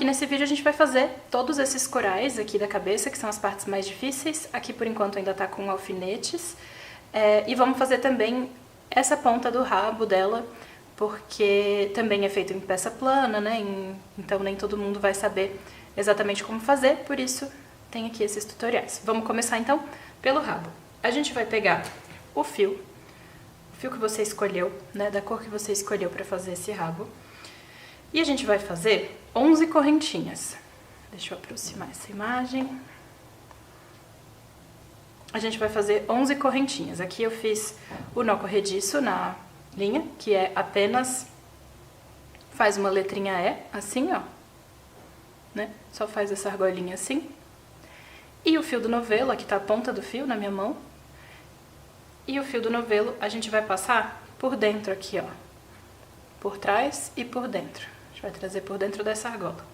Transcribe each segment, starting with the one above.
nesse vídeo a gente vai fazer todos esses corais aqui da cabeça, que são as partes mais difíceis. Aqui por enquanto ainda tá com alfinetes. E vamos fazer também essa ponta do rabo dela, porque também é feito em peça plana, né? Então nem todo mundo vai saber exatamente como fazer, por isso tem aqui esses tutoriais. Vamos começar então pelo rabo. A gente vai pegar o fio que você escolheu, né? Da cor que você escolheu para fazer esse rabo. E a gente vai fazer 11 correntinhas. Deixa eu aproximar essa imagem. A gente vai fazer 11 correntinhas. Aqui eu fiz o nó corrediço na linha, que é apenas... Faz uma letrinha E, assim, ó. Né? Só faz essa argolinha assim. E o fio do novelo, aqui tá a ponta do fio na minha mão. E o fio do novelo a gente vai passar por dentro aqui, ó. Por trás e por dentro. A gente vai trazer por dentro dessa argola.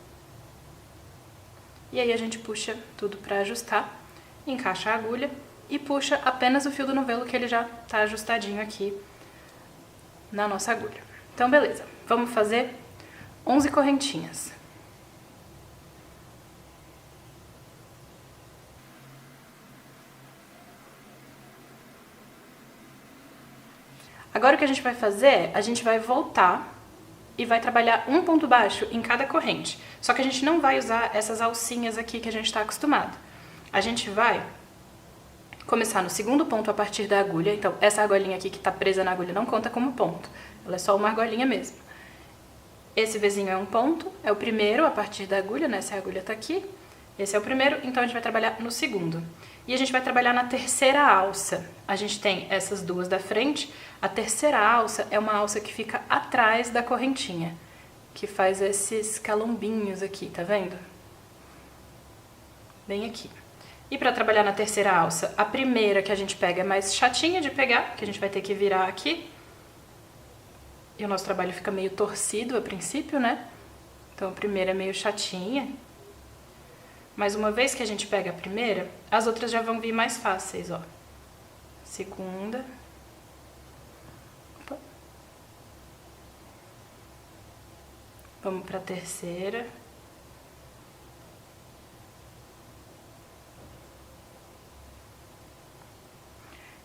E aí a gente puxa tudo pra ajustar, encaixa a agulha e puxa apenas o fio do novelo, que ele já tá ajustadinho aqui na nossa agulha. Então, beleza. Vamos fazer 11 correntinhas. Agora o que a gente vai fazer é, a gente vai voltar e vai trabalhar um ponto baixo em cada corrente. Só que a gente não vai usar essas alcinhas aqui que a gente está acostumado. A gente vai começar no segundo ponto a partir da agulha. Então, essa argolinha aqui que está presa na agulha não conta como ponto. Ela é só uma argolinha mesmo. Esse Vzinho é um ponto, é o primeiro a partir da agulha, né? Essa agulha está aqui. Esse é o primeiro, então a gente vai trabalhar no segundo. E a gente vai trabalhar na terceira alça. A gente tem essas duas da frente. A terceira alça é uma alça que fica atrás da correntinha, que faz esses calombinhos aqui, tá vendo? Bem aqui. E para trabalhar na terceira alça, a primeira que a gente pega é mais chatinha de pegar, que a gente vai ter que virar aqui. E o nosso trabalho fica meio torcido a princípio, né? Então a primeira é meio chatinha. Mas uma vez que a gente pega a primeira, as outras já vão vir mais fáceis, ó. Segunda. Opa. Vamos pra terceira.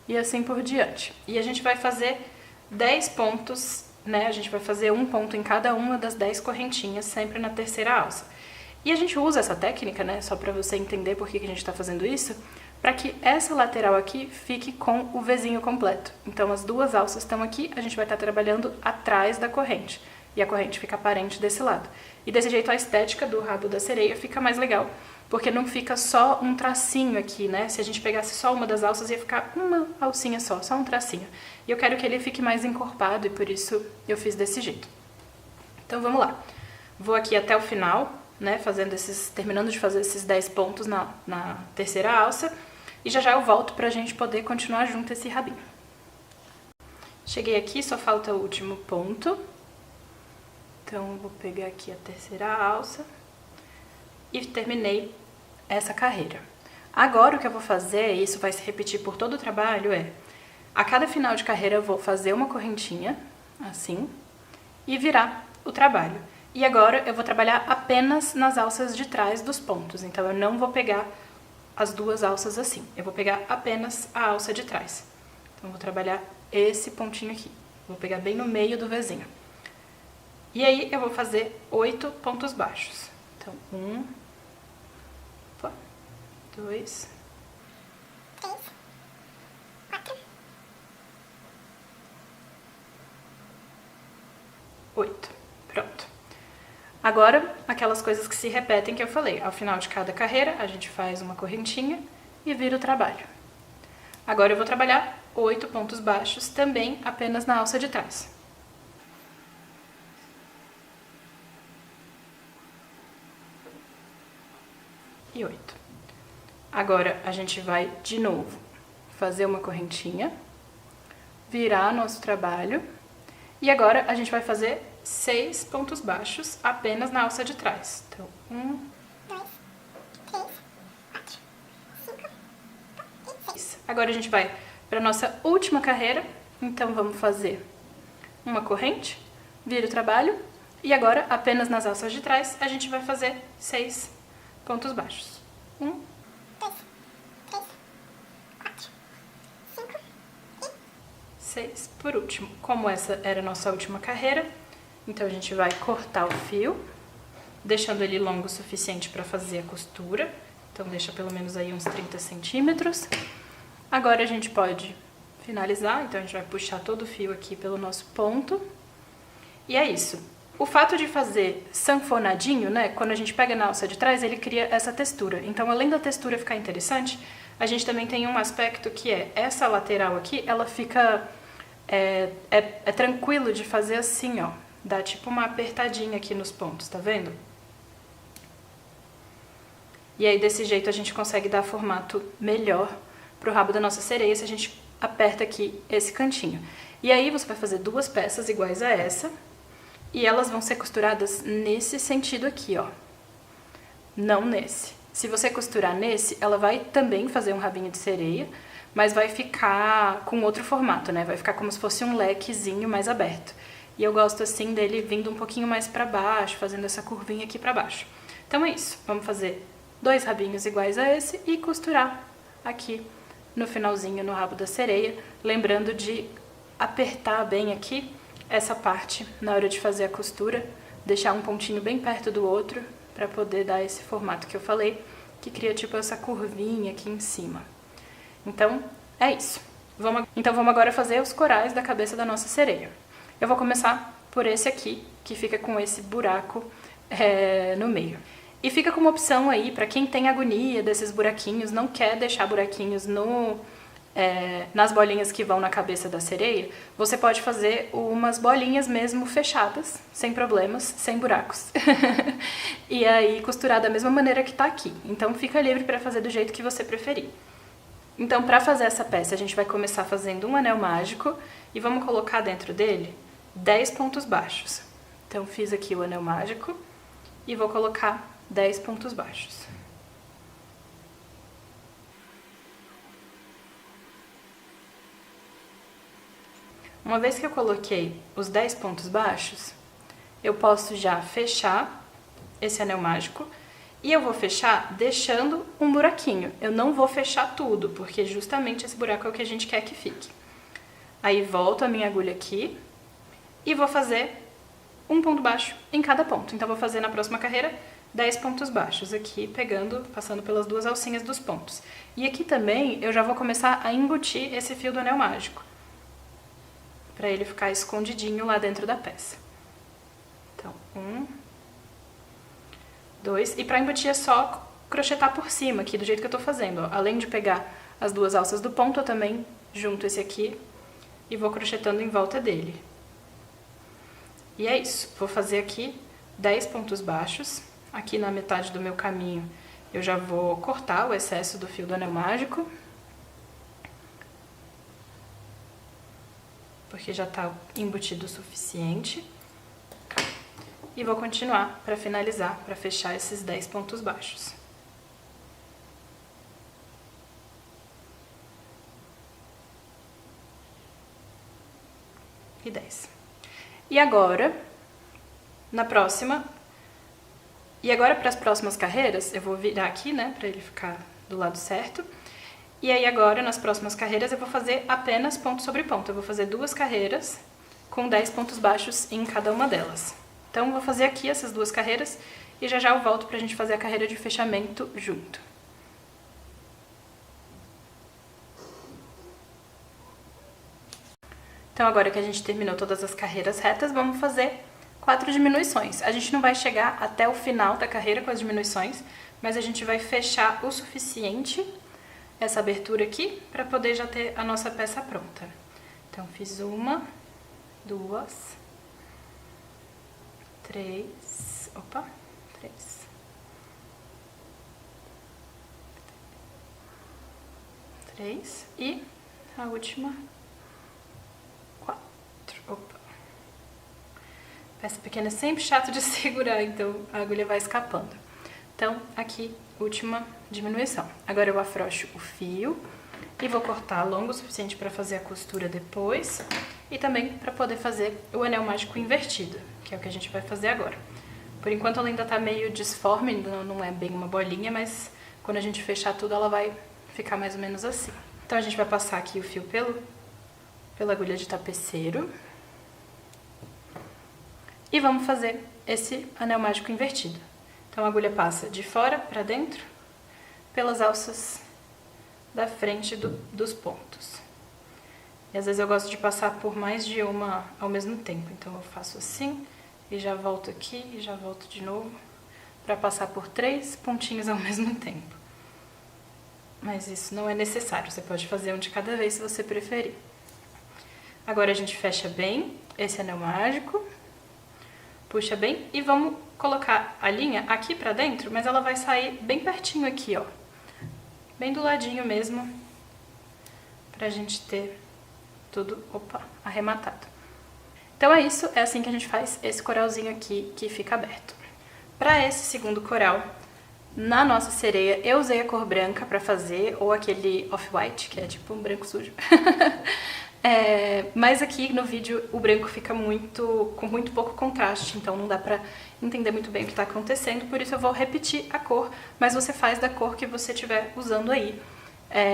E assim por diante. E a gente vai fazer 10 pontos, né? A gente vai fazer um ponto em cada uma das 10 correntinhas, sempre na terceira alça. E a gente usa essa técnica, né, só pra você entender por que a gente tá fazendo isso, pra que essa lateral aqui fique com o Vzinho completo. Então as duas alças estão aqui, a gente vai estar trabalhando atrás da corrente. E a corrente fica aparente desse lado. E desse jeito a estética do rabo da sereia fica mais legal, porque não fica só um tracinho aqui, né? Se a gente pegasse só uma das alças ia ficar uma alcinha só um tracinho. E eu quero que ele fique mais encorpado e por isso eu fiz desse jeito. Então vamos lá. Vou aqui até o final, né, terminando de fazer esses 10 pontos na terceira alça, e já eu volto pra gente poder continuar junto esse rabinho. Cheguei aqui, só falta o último ponto, então vou pegar aqui a terceira alça e terminei essa carreira. Agora o que eu vou fazer, e isso vai se repetir por todo o trabalho, a cada final de carreira eu vou fazer uma correntinha, assim, e virar o trabalho. E agora eu vou trabalhar apenas nas alças de trás dos pontos, então eu não vou pegar as duas alças assim, eu vou pegar apenas a alça de trás. Então eu vou trabalhar esse pontinho aqui, vou pegar bem no meio do Vzinho. E aí eu vou fazer 8 pontos baixos. Então 1, 2, 3, 4, 8. Pronto. Agora, aquelas coisas que se repetem que eu falei. Ao final de cada carreira, a gente faz uma correntinha e vira o trabalho. Agora eu vou trabalhar 8 pontos baixos, também apenas na alça de trás. E 8. Agora, a gente vai, de novo, fazer uma correntinha, virar nosso trabalho, e agora a gente vai fazer 6 pontos baixos apenas na alça de trás. Então, 1, 2, 3, 4, 5, 6. Agora a gente vai para nossa última carreira, então vamos fazer uma corrente, vira o trabalho, E agora, apenas nas alças de trás, a gente vai fazer 6 pontos baixos. 1, 2, 3, 4, 5 e 6 por último. Como essa era a nossa última carreira, então a gente vai cortar o fio, deixando ele longo o suficiente para fazer a costura. Então deixa pelo menos aí uns 30 centímetros. Agora a gente pode finalizar, então a gente vai puxar todo o fio aqui pelo nosso ponto. E é isso. O fato de fazer sanfonadinho, né, quando a gente pega na alça de trás, ele cria essa textura. Então, além da textura ficar interessante, a gente também tem um aspecto que é essa lateral aqui, ela fica... É tranquilo de fazer assim, ó. Dá tipo uma apertadinha aqui nos pontos, tá vendo? E aí, desse jeito, a gente consegue dar formato melhor pro rabo da nossa sereia se a gente aperta aqui esse cantinho. E aí, você vai fazer 2 peças iguais a essa. E elas vão ser costuradas nesse sentido aqui, ó. Não nesse. Se você costurar nesse, ela vai também fazer um rabinho de sereia, mas vai ficar com outro formato, né? Vai ficar como se fosse um lequezinho mais aberto. E eu gosto assim dele vindo um pouquinho mais pra baixo, fazendo essa curvinha aqui pra baixo. Então é isso. Vamos fazer 2 rabinhos iguais a esse e costurar aqui no finalzinho, no rabo da sereia. Lembrando de apertar bem aqui essa parte na hora de fazer a costura, deixar um pontinho bem perto do outro para poder dar esse formato que eu falei, que cria tipo essa curvinha aqui em cima. Então, é isso. Então vamos agora fazer os corais da cabeça da nossa sereia. Eu vou começar por esse aqui, que fica com esse buraco no meio. E fica como opção aí, para quem tem agonia desses buraquinhos, não quer deixar buraquinhos nas bolinhas que vão na cabeça da sereia, você pode fazer umas bolinhas mesmo fechadas, sem problemas, sem buracos. E aí costurar da mesma maneira que tá aqui. Então fica livre para fazer do jeito que você preferir. Então, para fazer essa peça, a gente vai começar fazendo um anel mágico e vamos colocar dentro dele 10 pontos baixos. Então fiz aqui o anel mágico e vou colocar 10 pontos baixos. Uma vez que eu coloquei os 10 pontos baixos, eu posso já fechar esse anel mágico e eu vou fechar deixando um buraquinho. Eu não vou fechar tudo, porque justamente esse buraco é o que a gente quer que fique. Aí volto a minha agulha aqui e vou fazer um ponto baixo em cada ponto. Então vou fazer na próxima carreira 10 pontos baixos aqui, passando pelas 2 alcinhas dos pontos. E aqui também eu já vou começar a embutir esse fio do anel mágico, para ele ficar escondidinho lá dentro da peça. Então, 1, 2, e para embutir é só crochetar por cima aqui, do jeito que eu tô fazendo, ó. Além de pegar as 2 alças do ponto, eu também junto esse aqui e vou crochetando em volta dele. E é isso, vou fazer aqui 10 pontos baixos, aqui na metade do meu caminho eu já vou cortar o excesso do fio do anel mágico, porque já tá embutido o suficiente. E vou continuar para finalizar, para fechar esses 10 pontos baixos. E 10. E agora, para as próximas carreiras, eu vou virar aqui, né, para ele ficar do lado certo. E aí agora, nas próximas carreiras, eu vou fazer apenas ponto sobre ponto. Eu vou fazer 2 carreiras com 10 pontos baixos em cada uma delas. Então, eu vou fazer aqui essas 2 carreiras e já eu volto pra gente fazer a carreira de fechamento junto. Então, agora que a gente terminou todas as carreiras retas, vamos fazer 4 diminuições. A gente não vai chegar até o final da carreira com as diminuições, mas a gente vai fechar o suficiente essa abertura aqui, para poder já ter a nossa peça pronta. Então, fiz 1, 2, 3, 3 e a última 4. Peça pequena é sempre chato de segurar, então a agulha vai escapando. Então, aqui, última diminuição. Agora eu afrouxo o fio e vou cortar longo o suficiente para fazer a costura depois. e também para poder fazer o anel mágico invertido, que é o que a gente vai fazer agora. Por enquanto ela ainda tá meio disforme, não é bem uma bolinha, mas quando a gente fechar tudo ela vai ficar mais ou menos assim. Então a gente vai passar aqui o fio pela agulha de tapeceiro e vamos fazer esse anel mágico invertido. Então a agulha passa de fora para dentro pelas alças da frente dos pontos. E às vezes eu gosto de passar por mais de uma ao mesmo tempo, então eu faço assim e já volto aqui e já volto de novo para passar por 3 pontinhos ao mesmo tempo. Mas isso não é necessário, você pode fazer um de cada vez se você preferir. Agora a gente fecha bem esse anel mágico, puxa bem e vamos colocar a linha aqui pra dentro, mas ela vai sair bem pertinho aqui, ó. Bem do ladinho mesmo, pra gente ter tudo, arrematado. Então é isso, é assim que a gente faz esse coralzinho aqui que fica aberto. Pra esse segundo coral, na nossa sereia, eu usei a cor branca pra fazer, ou aquele off-white, que é tipo um branco sujo. Mas aqui no vídeo o branco fica com muito pouco contraste, então não dá pra entender muito bem o que tá acontecendo, por isso eu vou repetir a cor, mas você faz da cor que você estiver usando aí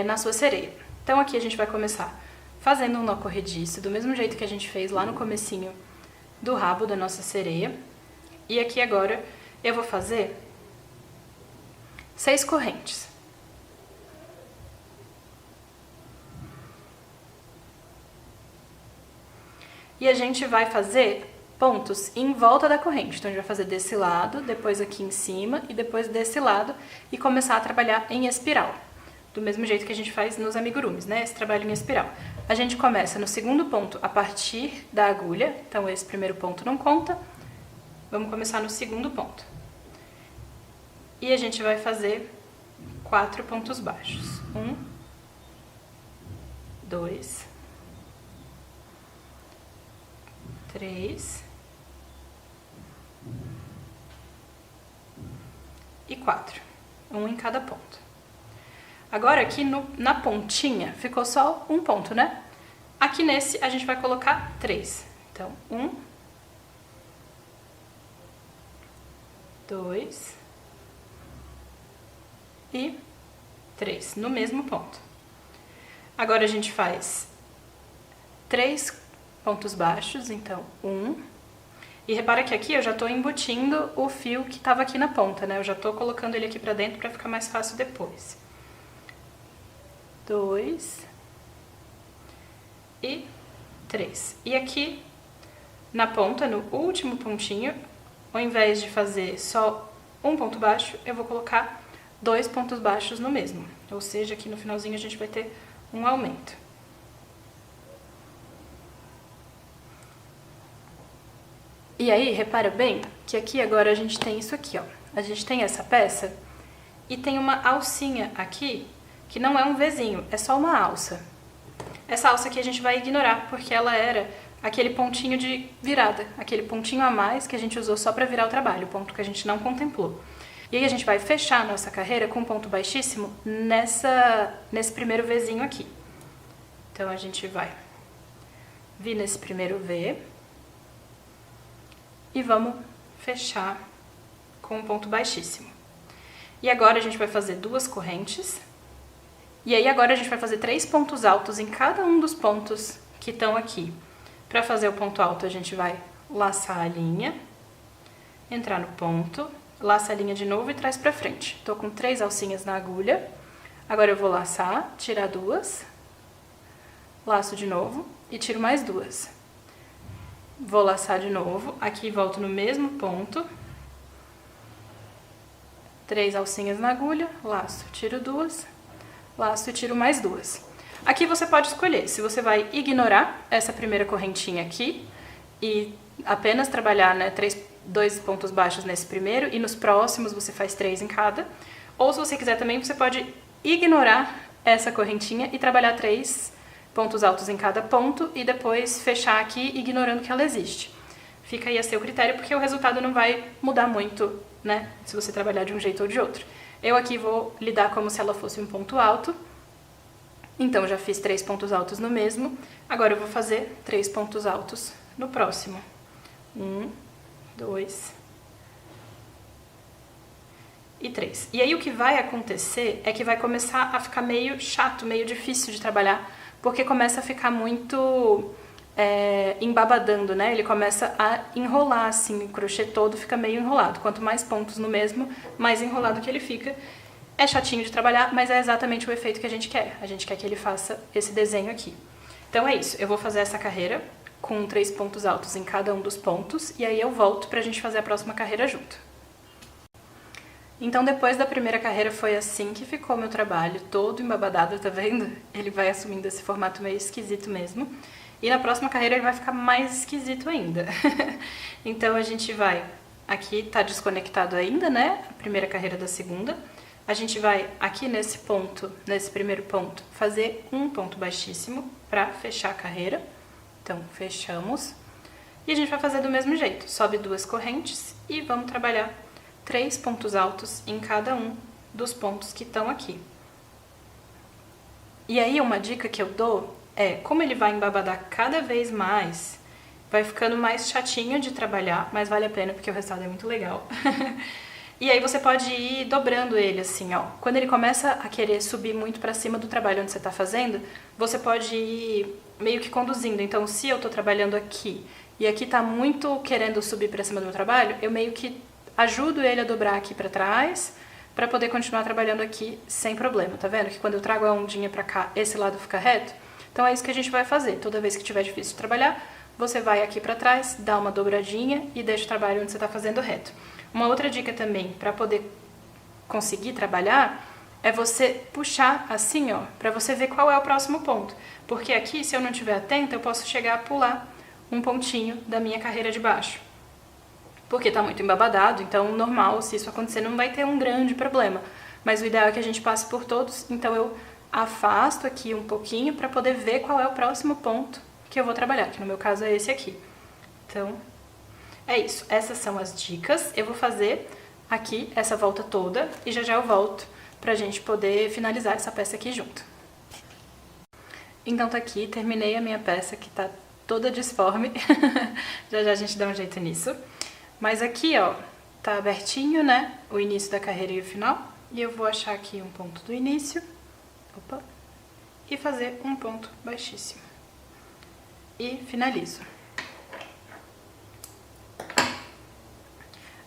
na sua sereia. Então aqui a gente vai começar fazendo um nó corrediço, do mesmo jeito que a gente fez lá no comecinho do rabo da nossa sereia. E aqui agora eu vou fazer 6 correntes. E a gente vai fazer pontos em volta da corrente. Então a gente vai fazer desse lado, depois aqui em cima e depois desse lado e começar a trabalhar em espiral. Do mesmo jeito que a gente faz nos amigurumis, né? Esse trabalho em espiral. A gente começa no segundo ponto a partir da agulha, então esse primeiro ponto não conta. Vamos começar no segundo ponto. E a gente vai fazer 4 pontos baixos. 1, 2, 3 e 4. Um em cada ponto. Agora aqui na pontinha ficou só um ponto, né? Aqui nesse a gente vai colocar 3. Então, 1, 2 e 3, no mesmo ponto. Agora a gente faz 3 pontos baixos, então 1. E repara que aqui eu já tô embutindo o fio que tava aqui na ponta, né? Eu já tô colocando ele aqui pra dentro pra ficar mais fácil depois. 2 e 3. E aqui na ponta, no último pontinho, ao invés de fazer só um ponto baixo, eu vou colocar 2 pontos baixos no mesmo. Ou seja, aqui no finalzinho a gente vai ter um aumento. E aí, repara bem que aqui agora a gente tem isso aqui, ó. A gente tem essa peça e tem uma alcinha aqui que não é um Vzinho, é só uma alça. Essa alça aqui a gente vai ignorar, porque ela era aquele pontinho de virada, aquele pontinho a mais que a gente usou só para virar o trabalho, o ponto que a gente não contemplou. E aí a gente vai fechar a nossa carreira com um ponto baixíssimo nesse primeiro Vzinho aqui. Então a gente vai vir nesse primeiro V e vamos fechar com um ponto baixíssimo. E agora a gente vai fazer 2 correntes. E aí agora a gente vai fazer 3 pontos altos em cada um dos pontos que estão aqui. Para fazer o ponto alto a gente vai laçar a linha, entrar no ponto, laça a linha de novo e traz pra frente. Tô com 3 alcinhas na agulha. Agora eu vou laçar, tirar 2, laço de novo e tiro mais 2. Vou laçar de novo, aqui volto no mesmo ponto. 3 alcinhas na agulha, laço, tiro 2. Laço e tiro mais 2. Aqui você pode escolher se você vai ignorar essa primeira correntinha aqui e apenas trabalhar, né, 2 pontos baixos nesse primeiro e nos próximos você faz 3 em cada. Ou se você quiser também, você pode ignorar essa correntinha e trabalhar 3 pontos altos em cada ponto e depois fechar aqui ignorando que ela existe. Fica aí a seu critério, porque o resultado não vai mudar muito, né, se você trabalhar de um jeito ou de outro. Eu aqui vou lidar como se ela fosse um ponto alto Então, já fiz 3 pontos altos no mesmo, agora eu vou fazer 3 pontos altos no próximo. 1, 2 e 3. E aí o que vai acontecer é que vai começar a ficar meio chato, meio difícil de trabalhar, porque começa a ficar muito embabadando, né? Ele começa a enrolar, assim, o crochê todo fica meio enrolado. Quanto mais pontos no mesmo, mais enrolado que ele fica. É chatinho de trabalhar, mas é exatamente o efeito que a gente quer. A gente quer que ele faça esse desenho aqui. Então é isso, eu vou fazer essa carreira com 3 pontos altos em cada um dos pontos, e aí eu volto pra gente fazer a próxima carreira junto. Então depois da primeira carreira foi assim que ficou meu trabalho, todo embabadado, tá vendo? Ele vai assumindo esse formato meio esquisito mesmo. E na próxima carreira ele vai ficar mais esquisito ainda. Então a gente vai, aqui tá desconectado ainda, né? A primeira carreira da segunda. A gente vai aqui nesse ponto, nesse primeiro ponto, fazer um ponto baixíssimo pra fechar a carreira. Então fechamos. E a gente vai fazer do mesmo jeito, sobe 2 correntes e vamos trabalhar 3 pontos altos em cada um dos pontos que estão aqui. E aí uma dica que eu dou é, como ele vai embabadar cada vez mais, vai ficando mais chatinho de trabalhar, mas vale a pena porque o resultado é muito legal. E aí você pode ir dobrando ele assim, ó. Quando ele começa a querer subir muito pra cima do trabalho onde você tá fazendo, você pode ir meio que conduzindo. Então, se eu tô trabalhando aqui e aqui tá muito querendo subir pra cima do meu trabalho, eu meio que ajudo ele a dobrar aqui pra trás, pra poder continuar trabalhando aqui sem problema, tá vendo? Que quando eu trago a ondinha pra cá, esse lado fica reto. Então é isso que a gente vai fazer. Toda vez que tiver difícil de trabalhar, você vai aqui pra trás, dá uma dobradinha e deixa o trabalho onde você tá fazendo reto. Uma outra dica também, pra poder conseguir trabalhar, é você puxar assim, ó, pra você ver qual é o próximo ponto. Porque aqui, se eu não estiver atenta, eu posso chegar a pular um pontinho da minha carreira de baixo. Porque tá muito embabadado, então normal, se isso acontecer, não vai ter um grande problema. Mas o ideal é que a gente passe por todos, então eu afasto aqui um pouquinho para poder ver qual é o próximo ponto que eu vou trabalhar, que no meu caso é esse aqui. Então, é isso. Essas são as dicas. Eu vou fazer aqui essa volta toda e já já eu volto pra gente poder finalizar essa peça aqui junto. Então tá aqui, terminei a minha peça que tá toda disforme. Já já a gente dá um jeito nisso. Mas aqui, ó, tá abertinho, né, o início da carreira e o final. E eu vou achar aqui um ponto do início. Opa. E fazer um ponto baixíssimo. E finalizo.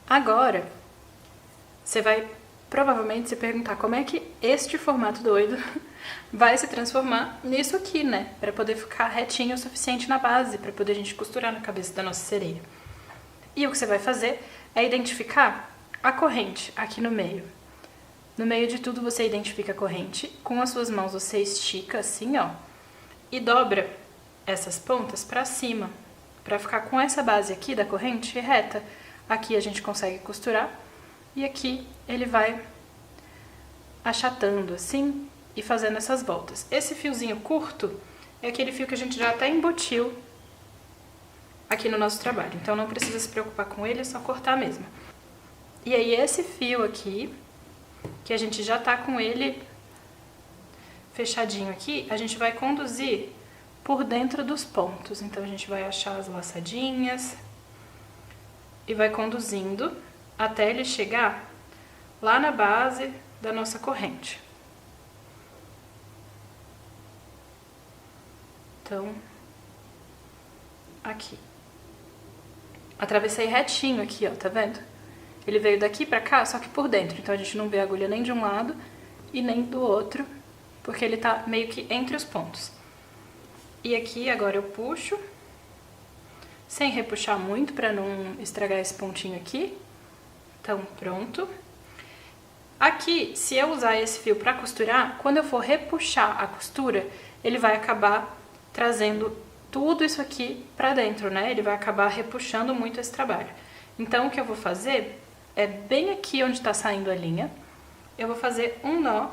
Agora, você vai provavelmente se perguntar como é que este formato doido vai se transformar nisso aqui, né? Pra poder ficar retinho o suficiente na base, pra poder a gente costurar na cabeça da nossa sereia. E o que você vai fazer é identificar a corrente aqui no meio. No meio de tudo você identifica a corrente, com as suas mãos você estica assim, ó, e dobra essas pontas pra cima, pra ficar com essa base aqui da corrente reta. Aqui a gente consegue costurar e aqui ele vai achatando assim e fazendo essas voltas. Esse fiozinho curto é aquele fio que a gente já até embutiu aqui no nosso trabalho, então não precisa se preocupar com ele, é só cortar mesmo. E aí esse fio aqui, que a gente já tá com ele fechadinho aqui, a gente vai conduzir por dentro dos pontos. Então a gente vai achar as laçadinhas e vai conduzindo até ele chegar lá na base da nossa corrente. Então, aqui. Atravessei retinho aqui, ó, tá vendo? Ele veio daqui pra cá, só que por dentro. Então a gente não vê a agulha nem de um lado e nem do outro, porque ele tá meio que entre os pontos. E aqui agora eu puxo, sem repuxar muito pra não estragar esse pontinho aqui. Então, pronto. Aqui, se eu usar esse fio pra costurar, quando eu for repuxar a costura, ele vai acabar trazendo tudo isso aqui pra dentro, né? Ele vai acabar repuxando muito esse trabalho. Então, o que eu vou fazer é bem aqui onde tá saindo a linha, eu vou fazer um nó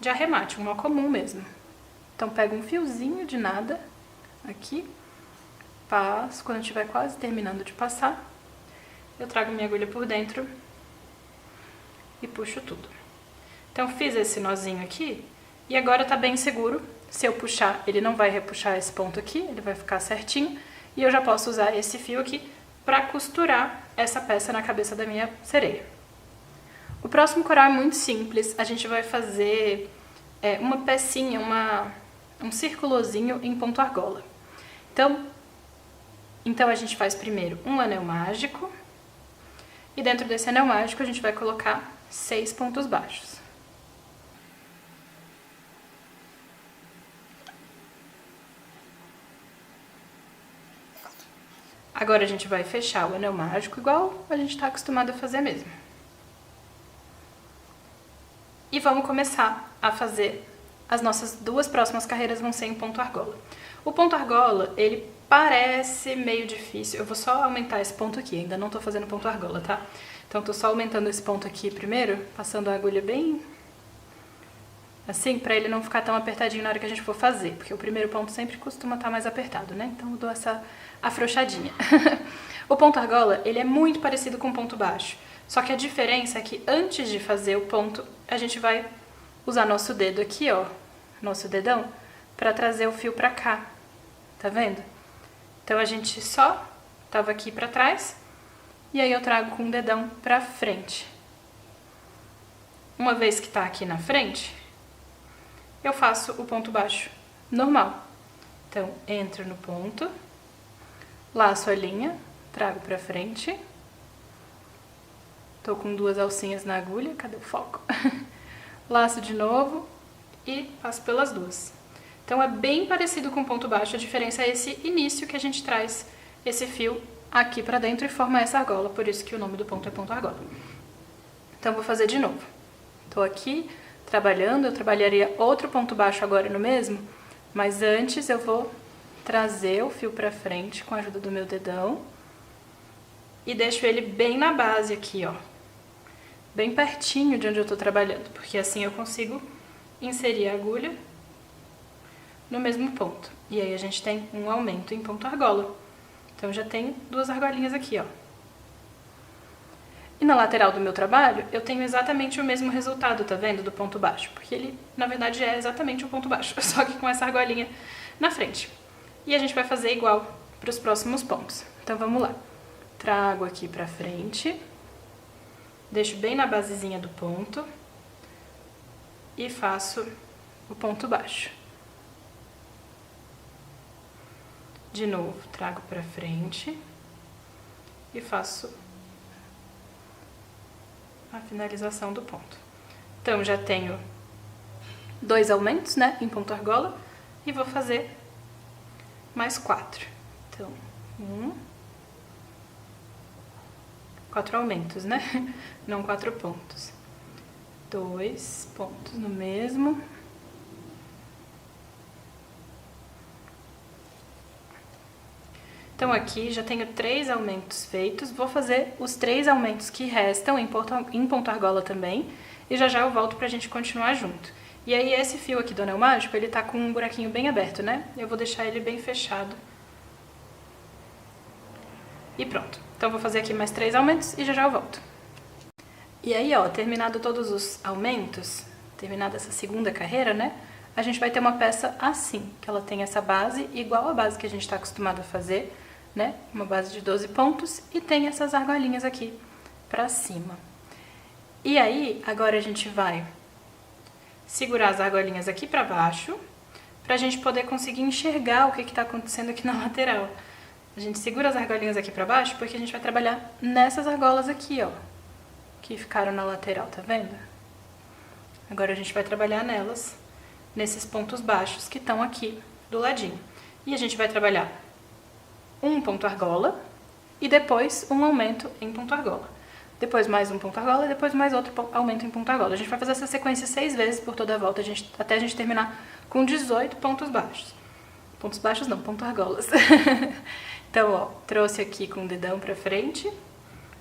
de arremate, um nó comum mesmo. Então, pego um fiozinho de nada aqui, passo, quando eu estiver quase terminando de passar, eu trago minha agulha por dentro e puxo tudo. Então, fiz esse nozinho aqui, E agora tá bem seguro. Se eu puxar, ele não vai repuxar esse ponto aqui, ele vai ficar certinho. E eu já posso usar esse fio aqui para costurar essa peça na cabeça da minha sereia. O próximo coral é muito simples. A gente vai fazer uma pecinha, um circulozinho em ponto argola. Então a gente faz primeiro um anel mágico. E dentro desse anel mágico a gente vai colocar 6 pontos baixos. Agora a gente vai fechar o anel mágico igual a gente está acostumado a fazer mesmo. E vamos começar a fazer as nossas 2 próximas carreiras vão ser em ponto argola. O ponto argola, ele parece meio difícil. Eu vou só aumentar esse ponto aqui, ainda não tô fazendo ponto argola, tá? Então tô só aumentando esse ponto aqui primeiro, passando a agulha bem assim, pra ele não ficar tão apertadinho na hora que a gente for fazer, porque o primeiro ponto sempre costuma estar mais apertado, né? Então eu dou essa afrouxadinha. O ponto argola, ele é muito parecido com o ponto baixo, só que a diferença é que antes de fazer o ponto, a gente vai usar nosso dedo aqui, ó, nosso dedão, pra trazer o fio pra cá, tá vendo? Então a gente só tava aqui pra trás, e aí eu trago com o dedão pra frente. Uma vez que tá aqui na frente, eu faço o ponto baixo normal. Então, entro no ponto, laço a linha, trago pra frente. Tô com 2 alcinhas na agulha, cadê o foco? Laço de novo e passo pelas 2. Então, é bem parecido com o ponto baixo, a diferença é esse início que a gente traz esse fio aqui pra dentro e forma essa argola, por isso que o nome do ponto é ponto argola. Então, vou fazer de novo. Tô aqui trabalhando, eu trabalharia outro ponto baixo agora no mesmo, mas antes eu vou trazer o fio pra frente com a ajuda do meu dedão e deixo ele bem na base aqui, ó, bem pertinho de onde eu tô trabalhando, porque assim eu consigo inserir a agulha no mesmo ponto. E aí a gente tem um aumento em ponto argola. Então já tenho 2 argolinhas aqui, ó. E na lateral do meu trabalho, eu tenho exatamente o mesmo resultado, tá vendo? Do ponto baixo. Porque ele, na verdade, é exatamente o ponto baixo, só que com essa argolinha na frente. E a gente vai fazer igual para os próximos pontos. Então, vamos lá. Trago aqui pra frente, deixo bem na basezinha do ponto e faço o ponto baixo. De novo, trago pra frente e faço a finalização do ponto. Então, já tenho 2 aumentos, né, em ponto argola, e vou fazer mais 4. Então, 4 aumentos, né, não 4 pontos. 2 pontos no mesmo. Então, aqui já tenho 3 aumentos feitos, vou fazer os 3 aumentos que restam em ponto argola também, e já já eu volto pra gente continuar junto. E aí, esse fio aqui do anel mágico, ele tá com um buraquinho bem aberto, né? Eu vou deixar ele bem fechado. E pronto. Então, vou fazer aqui mais 3 aumentos e já já eu volto. E aí, ó, terminado todos os aumentos, terminada essa segunda carreira, né? A gente vai ter uma peça assim, que ela tem essa base, igual a base que a gente tá acostumado a fazer, né? Uma base de 12 pontos e tem essas argolinhas aqui pra cima. E aí, agora a gente vai segurar as argolinhas aqui pra baixo, pra gente poder conseguir enxergar o que tá acontecendo aqui na lateral. A gente segura as argolinhas aqui pra baixo porque a gente vai trabalhar nessas argolas aqui, ó, que ficaram na lateral, tá vendo? Agora a gente vai trabalhar nelas, nesses pontos baixos que estão aqui do ladinho. E a gente vai trabalhar um ponto argola e depois um aumento em ponto argola. Depois mais um ponto argola e depois mais outro aumento em ponto argola. A gente vai fazer essa sequência 6 vezes por toda a volta, até a gente terminar com 18 pontos baixos. Pontos baixos não, ponto argolas. Então, ó, trouxe aqui com o dedão pra frente,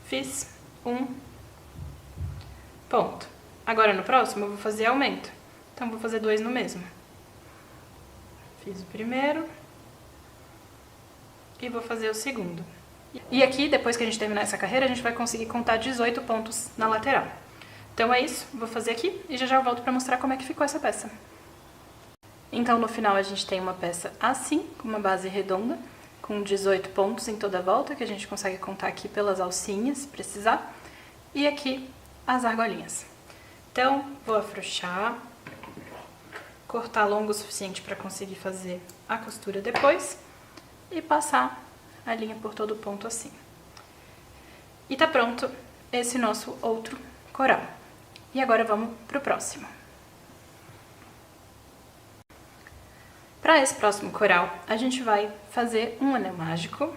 fiz um ponto. Agora no próximo eu vou fazer aumento. Então, vou fazer 2 no mesmo. Fiz o primeiro e vou fazer o segundo. E aqui, depois que a gente terminar essa carreira, a gente vai conseguir contar 18 pontos na lateral. Então é isso, vou fazer aqui e já já eu volto pra mostrar como é que ficou essa peça. Então no final a gente tem uma peça assim, com uma base redonda, com 18 pontos em toda a volta, que a gente consegue contar aqui pelas alcinhas, se precisar. E aqui as argolinhas. Então, vou afrouxar, cortar longo o suficiente para conseguir fazer a costura depois e passar a linha por todo o ponto assim. E tá pronto esse nosso outro coral. E agora vamos pro próximo. Para esse próximo coral, a gente vai fazer um anel mágico.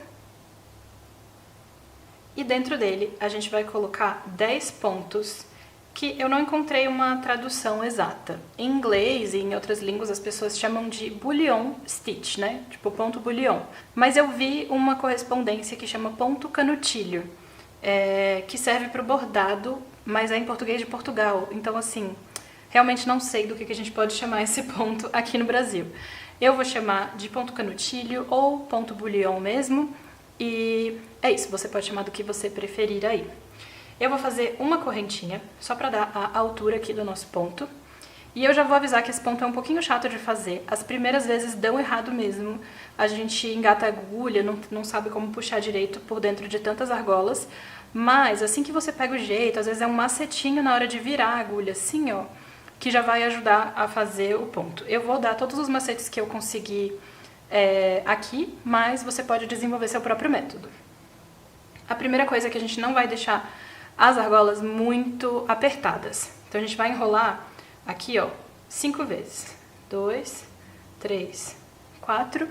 E dentro dele, a gente vai colocar 10 pontos que eu não encontrei uma tradução exata. Em inglês e em outras línguas, as pessoas chamam de bullion stitch, né? Tipo ponto bullion. Mas eu vi uma correspondência que chama ponto canutilho, que serve para o bordado, mas é em português de Portugal. Então, assim, realmente não sei do que a gente pode chamar esse ponto aqui no Brasil. Eu vou chamar de ponto canutilho ou ponto bullion mesmo. E é isso, você pode chamar do que você preferir aí. Eu vou fazer uma correntinha, só pra dar a altura aqui do nosso ponto. E eu já vou avisar que esse ponto é um pouquinho chato de fazer. As primeiras vezes dão errado mesmo. A gente engata a agulha, não sabe como puxar direito por dentro de tantas argolas. Mas assim que você pega o jeito, às vezes é um macetinho na hora de virar a agulha, assim, ó, que já vai ajudar a fazer o ponto. Eu vou dar todos os macetes que eu conseguir aqui, mas você pode desenvolver seu próprio método. A primeira coisa é que a gente não vai deixar as argolas muito apertadas. Então a gente vai enrolar aqui, ó, 5 vezes. 2, 3, 4,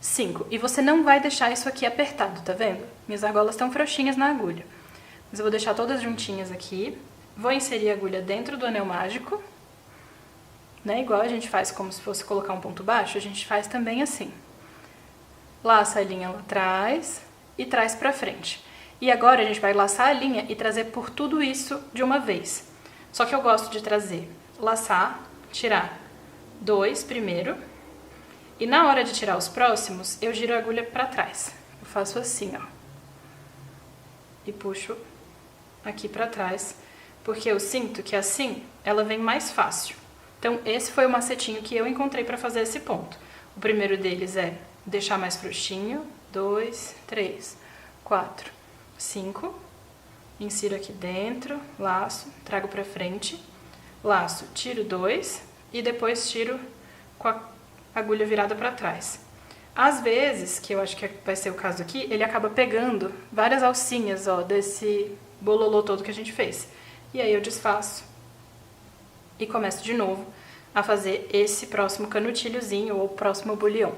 5. E você não vai deixar isso aqui apertado, tá vendo? Minhas argolas estão frouxinhas na agulha. Mas eu vou deixar todas juntinhas aqui. Vou inserir a agulha dentro do anel mágico. Né? Igual a gente faz como se fosse colocar um ponto baixo, a gente faz também assim. Laça a linha lá atrás e traz pra frente. E agora a gente vai laçar a linha e trazer por tudo isso de uma vez. Só que eu gosto de trazer, laçar, tirar 2 primeiro. E na hora de tirar os próximos, eu giro a agulha pra trás. Eu faço assim, ó. E puxo aqui pra trás, porque eu sinto que assim ela vem mais fácil. Então, esse foi o macetinho que eu encontrei para fazer esse ponto. O primeiro deles é deixar mais frouxinho. 2, 3, 4, 5. Insiro aqui dentro, laço, trago para frente. Laço, tiro 2 e depois tiro com a agulha virada para trás. Às vezes, que eu acho que vai ser o caso aqui, ele acaba pegando várias alcinhas, ó, desse bololô todo que a gente fez. E aí eu desfaço e começo de novo a fazer esse próximo canutilhozinho ou próximo bullion.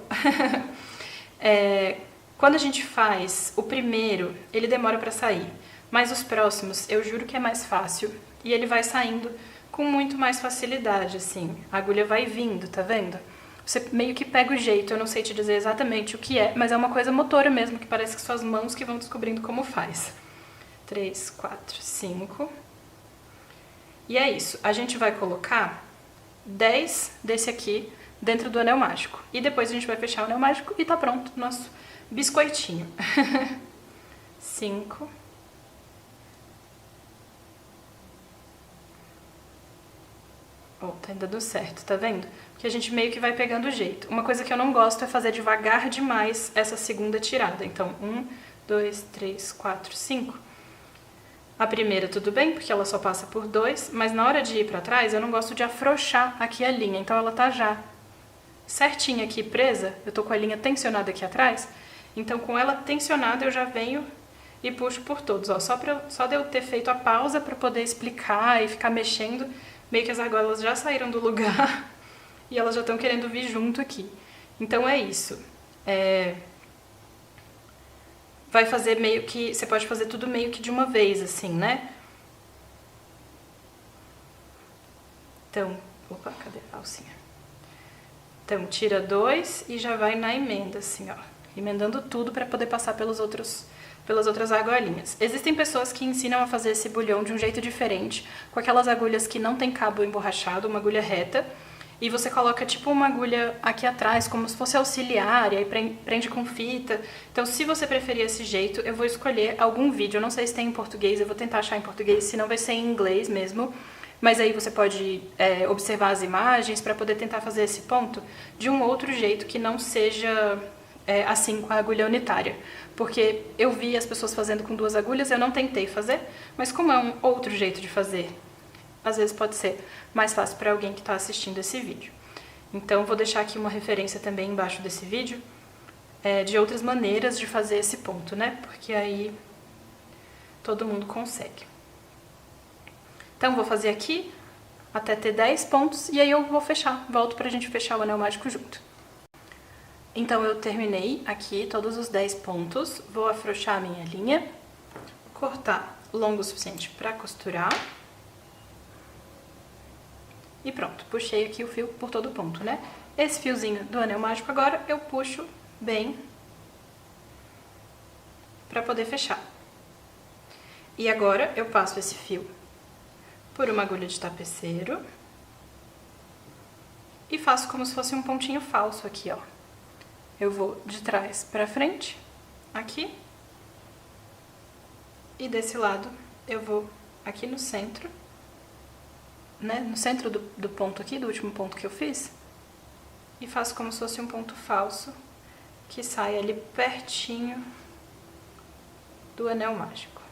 Quando a gente faz o primeiro, ele demora para sair, mas os próximos eu juro que é mais fácil e ele vai saindo com muito mais facilidade, assim. A agulha vai vindo, tá vendo? Você meio que pega o jeito, eu não sei te dizer exatamente o que é, mas é uma coisa motora mesmo, que parece que suas mãos que vão descobrindo como faz. 3, 4, 5... E é isso, a gente vai colocar 10 desse aqui dentro do anel mágico. E depois a gente vai fechar o anel mágico e tá pronto o nosso biscoitinho. 5. Ó, tá dando certo, tá vendo? Porque a gente meio que vai pegando o jeito. Uma coisa que eu não gosto é fazer devagar demais essa segunda tirada. Então, 1, 2, 3, 4, 5. A primeira tudo bem, porque ela só passa por 2, mas na hora de ir pra trás eu não gosto de afrouxar aqui a linha, então ela tá já certinha aqui presa, eu tô com a linha tensionada aqui atrás, então com ela tensionada eu já venho e puxo por todos, ó, só de eu ter feito a pausa pra poder explicar e ficar mexendo, meio que as argolas já saíram do lugar e elas já estão querendo vir junto aqui. Então é isso. Vai fazer meio que... Você pode fazer tudo meio que de uma vez, assim, né? Então... Opa, cadê a alcinha? Então, tira 2 e já vai na emenda, assim, ó. Emendando tudo para poder passar pelas outras argolinhas. Existem pessoas que ensinam a fazer esse bulhão de um jeito diferente, com aquelas agulhas que não tem cabo emborrachado, uma agulha reta, e você coloca tipo uma agulha aqui atrás, como se fosse auxiliar, e aí prende com fita. Então, se você preferir esse jeito, eu vou escolher algum vídeo. Eu não sei se tem em português, eu vou tentar achar em português, senão vai ser em inglês mesmo. Mas aí você pode observar as imagens para poder tentar fazer esse ponto de um outro jeito que não seja assim com a agulha unitária. Porque eu vi as pessoas fazendo com 2 agulhas, eu não tentei fazer, mas como é um outro jeito de fazer, às vezes pode ser mais fácil para alguém que está assistindo esse vídeo. Então vou deixar aqui uma referência também embaixo desse vídeo de outras maneiras de fazer esse ponto, né? Porque aí todo mundo consegue. Então vou fazer aqui até ter 10 pontos e aí eu vou fechar. Volto pra gente fechar o anel mágico junto. Então eu terminei aqui todos os 10 pontos. Vou afrouxar a minha linha, cortar longo o suficiente pra costurar. E pronto, puxei aqui o fio por todo o ponto, né? Esse fiozinho do anel mágico agora eu puxo bem pra poder fechar. E agora eu passo esse fio por uma agulha de tapeceiro e faço como se fosse um pontinho falso aqui, ó. Eu vou de trás pra frente, aqui, e desse lado eu vou aqui no centro, né, no centro do ponto aqui, do último ponto que eu fiz, e faço como se fosse um ponto falso que sai ali pertinho do anel mágico.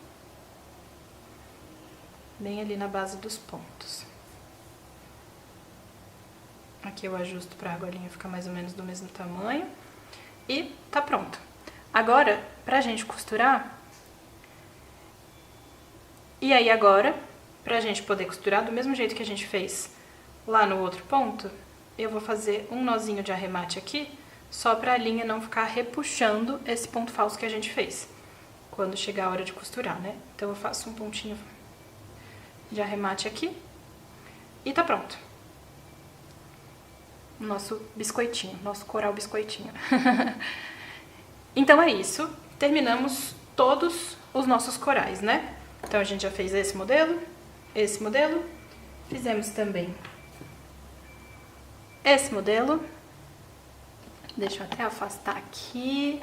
Bem ali na base dos pontos. Aqui eu ajusto para a argolinha ficar mais ou menos do mesmo tamanho. E tá pronto. Agora, pra gente costurar... E aí agora, pra gente poder costurar do mesmo jeito que a gente fez lá no outro ponto, eu vou fazer um nozinho de arremate aqui, só pra linha não ficar repuxando esse ponto falso que a gente fez, quando chegar a hora de costurar, né? Então eu faço um pontinho de arremate aqui e tá pronto. Nosso biscoitinho, nosso coral biscoitinho. Então é isso, terminamos todos os nossos corais, né? Então a gente já fez esse modelo, fizemos também esse modelo. Deixa eu até afastar aqui,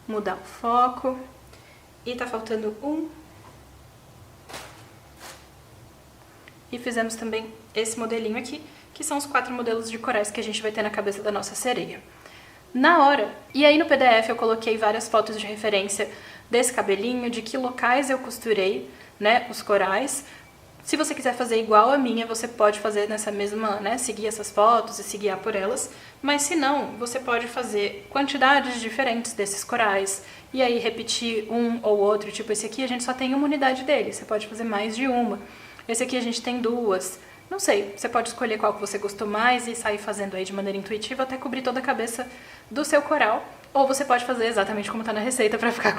mudar o foco. E tá faltando um. E fizemos também esse modelinho aqui, que são os 4 modelos de corais que a gente vai ter na cabeça da nossa sereia. Na hora, e aí no PDF eu coloquei várias fotos de referência desse cabelinho, de que locais eu costurei, né, os corais. Se você quiser fazer igual a minha, você pode fazer nessa mesma, né, seguir essas fotos e se guiar por elas. Mas se não, você pode fazer quantidades diferentes desses corais e aí repetir um ou outro. Tipo, esse aqui a gente só tem uma unidade dele, você pode fazer mais de uma. Esse aqui a gente tem 2. Não sei, você pode escolher qual que você gostou mais e sair fazendo aí de maneira intuitiva até cobrir toda a cabeça do seu coral. Ou você pode fazer exatamente como tá na receita pra ficar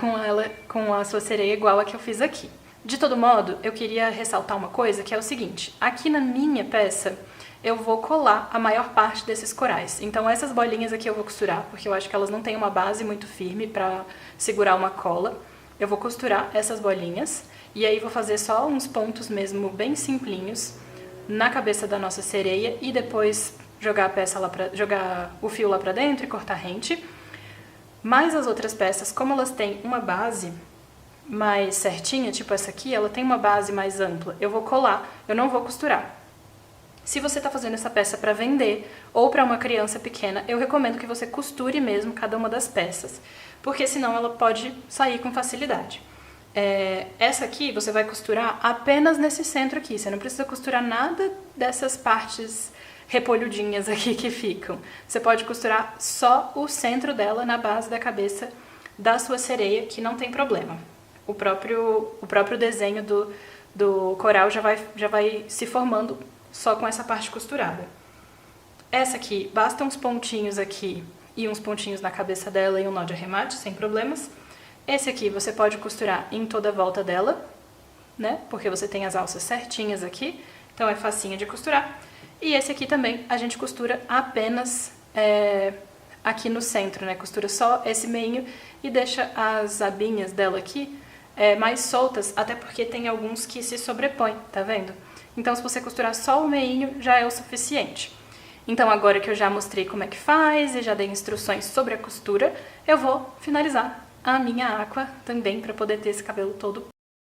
com a sua sereia igual a que eu fiz aqui. De todo modo, eu queria ressaltar uma coisa, que é o seguinte. Aqui na minha peça, eu vou colar a maior parte desses corais. Então essas bolinhas aqui eu vou costurar, porque eu acho que elas não têm uma base muito firme pra segurar uma cola. Eu vou costurar essas bolinhas e aí vou fazer só uns pontos mesmo bem simplinhos na cabeça da nossa sereia e depois jogar a peça lá jogar o fio lá pra dentro e cortar rente. Mas as outras peças, como elas têm uma base mais certinha, tipo essa aqui, ela tem uma base mais ampla, eu vou colar, eu não vou costurar. Se você está fazendo essa peça para vender ou para uma criança pequena, eu recomendo que você costure mesmo cada uma das peças, porque senão ela pode sair com facilidade. Essa aqui você vai costurar apenas nesse centro aqui, você não precisa costurar nada dessas partes repolhudinhas aqui que ficam. Você pode costurar só o centro dela na base da cabeça da sua sereia, que não tem problema. O próprio desenho do coral já vai se formando só com essa parte costurada. Essa aqui, basta uns pontinhos aqui e uns pontinhos na cabeça dela e um nó de arremate, sem problemas. Esse aqui você pode costurar em toda a volta dela, né? Porque você tem as alças certinhas aqui, então é facinho de costurar. E esse aqui também a gente costura apenas aqui no centro, né? Costura só esse meinho e deixa as abinhas dela aqui mais soltas, até porque tem alguns que se sobrepõem, tá vendo? Então se você costurar só o meinho já é o suficiente. Então agora que eu já mostrei como é que faz e já dei instruções sobre a costura, eu vou finalizar a minha aqua também para poder ter esse cabelo todo